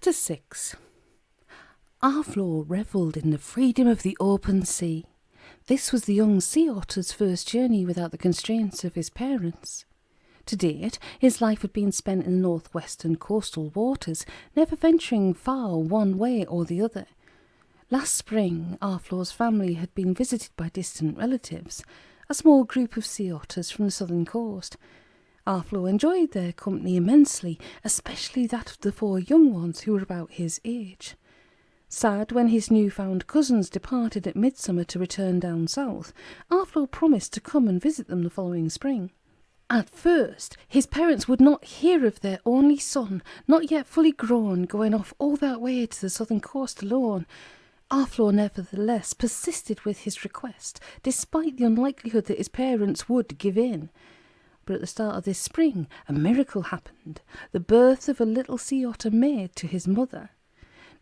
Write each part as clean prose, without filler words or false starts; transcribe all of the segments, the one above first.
Chapter 6. Arflor revelled in the freedom of the open sea. This was the young sea otter's first journey without the constraints of his parents. To date, his life had been spent in the northwestern coastal waters, never venturing far one way or the other. Last spring, Arflor's family had been visited by distant relatives, a small group of sea otters from the southern coast. Arflor enjoyed their company immensely, especially that of the 4 young ones who were about his age. Sad when his newfound cousins departed at midsummer to return down south, Arflor promised to come and visit them the following spring. At first, his parents would not hear of their only son, not yet fully grown, going off all that way to the southern coast alone. Arflor nevertheless persisted with his request, despite the unlikelihood that his parents would give in. But at the start of this spring, a miracle happened, the birth of a little sea otter maid to his mother.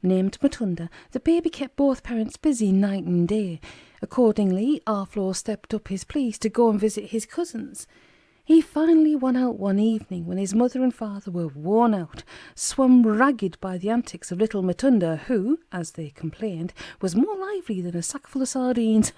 Named Matunda, the baby kept both parents busy night and day. Accordingly, Arflor stepped up his pleas to go and visit his cousins. He finally went out one evening when his mother and father were worn out, swum ragged by the antics of little Matunda, who, as they complained, was more lively than a sackful of sardines.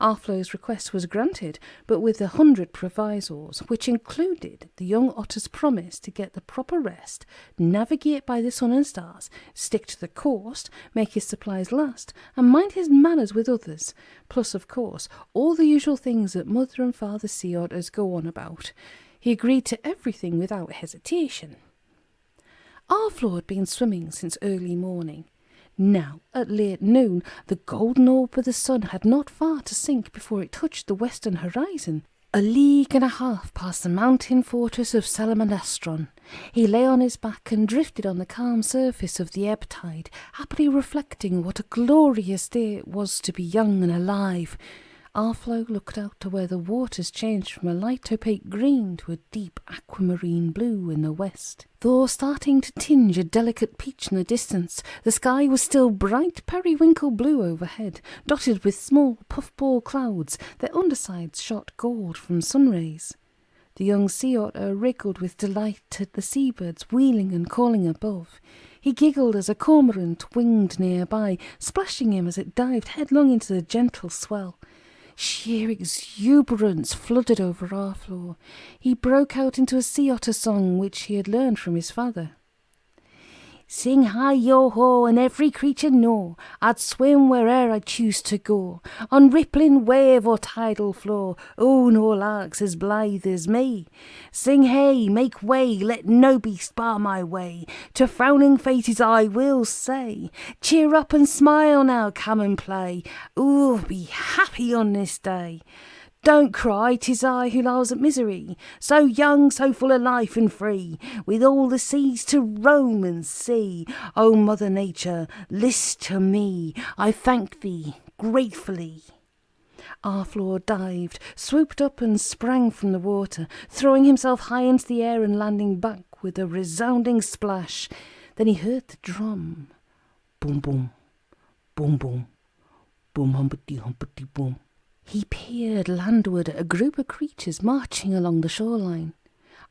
Arflor's request was granted, but with 100 provisos, which included the young otter's promise to get the proper rest, navigate by the sun and stars, stick to the coast, make his supplies last, and mind his manners with others, plus, of course, all the usual things that mother and father sea otters go on about. He agreed to everything without hesitation. Arflor had been swimming since early morning. Now, at late noon, the golden orb of the sun had not far to sink before it touched the western horizon. A league and a half past the mountain fortress of Salamanastron, he lay on his back and drifted on the calm surface of the ebb tide, happily reflecting what a glorious day it was to be young and alive. Arflor looked out to where the waters changed from a light opaque green to a deep aquamarine blue in the west. Though starting to tinge a delicate peach in the distance, the sky was still bright periwinkle blue overhead, dotted with small puffball clouds, their undersides shot gold from sun rays. The young sea otter wriggled with delight at the seabirds wheeling and calling above. He giggled as a cormorant winged nearby, splashing him as it dived headlong into the gentle swell. Sheer exuberance flooded over Arflor. He broke out into a sea otter song which he had learned from his father. Sing hi-yo-ho, and every creature know I'd swim where'er I choose to go, on rippling wave or tidal flow. Oh, no lark's as blithe as me. Sing hey, make way, let no beast bar my way. To frowning faces I will say, cheer up and smile now, come and play. Ooh, be happy on this day. Don't cry, 'tis I who laughs at misery, so young, so full of life and free, with all the seas to roam and see. O Mother Nature, list to me, I thank thee gratefully. Arflor dived, swooped up and sprang from the water, throwing himself high into the air and landing back with a resounding splash. Then he heard the drum. Boom, boom, boom, boom, boom, humpety, humpety, boom. He peered landward at a group of creatures marching along the shoreline.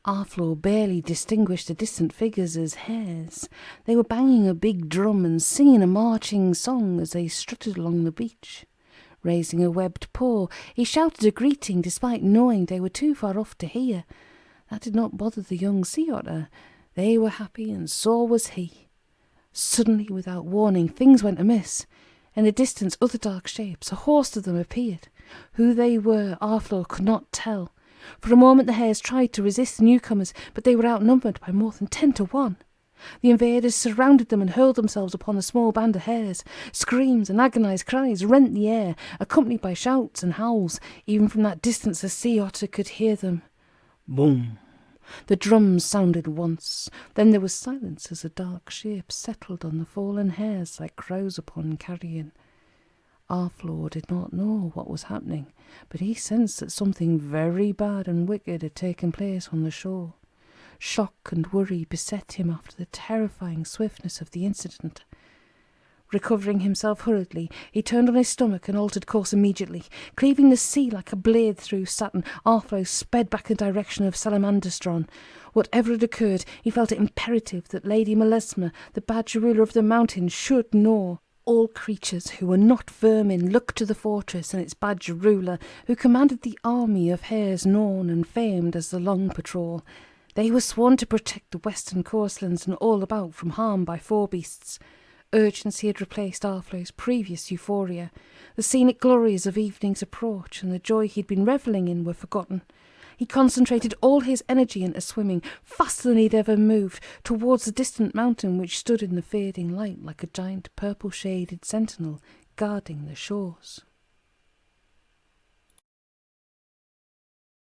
Arflor barely distinguished the distant figures as hares. They were banging a big drum and singing a marching song as they strutted along the beach. Raising a webbed paw, he shouted a greeting despite knowing they were too far off to hear. That did not bother the young sea otter. They were happy and so was he. Suddenly, without warning, things went amiss. In the distance, other dark shapes, a host of them, appeared. Who they were, Arflor could not tell. For a moment the hares tried to resist the newcomers, but they were outnumbered by more than 10 to 1. The invaders surrounded them and hurled themselves upon a small band of hares. Screams and agonized cries rent the air, accompanied by shouts and howls. Even from that distance the sea otter could hear them. Boom! The drums sounded once. Then there was silence as the dark shapes settled on the fallen hares like crows upon carrion. Arflor did not know what was happening, but he sensed that something very bad and wicked had taken place on the shore. Shock and worry beset him after the terrifying swiftness of the incident. Recovering himself hurriedly, he turned on his stomach and altered course immediately. Cleaving the sea like a blade through satin, Arflo sped back in the direction of Salamanderstron. Whatever had occurred, he felt it imperative that Lady Melesma, the badger ruler of the mountain, should know. All creatures who were not vermin looked to the fortress and its badger ruler, who commanded the army of hares known and famed as the Long Patrol. They were sworn to protect the western coastlands and all about from harm by forebeasts. Urgency had replaced Arflo's previous euphoria. The scenic glories of evening's approach and the joy he'd been revelling in were forgotten. He concentrated all his energy into swimming, faster than he'd ever moved, towards the distant mountain which stood in the fading light like a giant purple-shaded sentinel guarding the shores.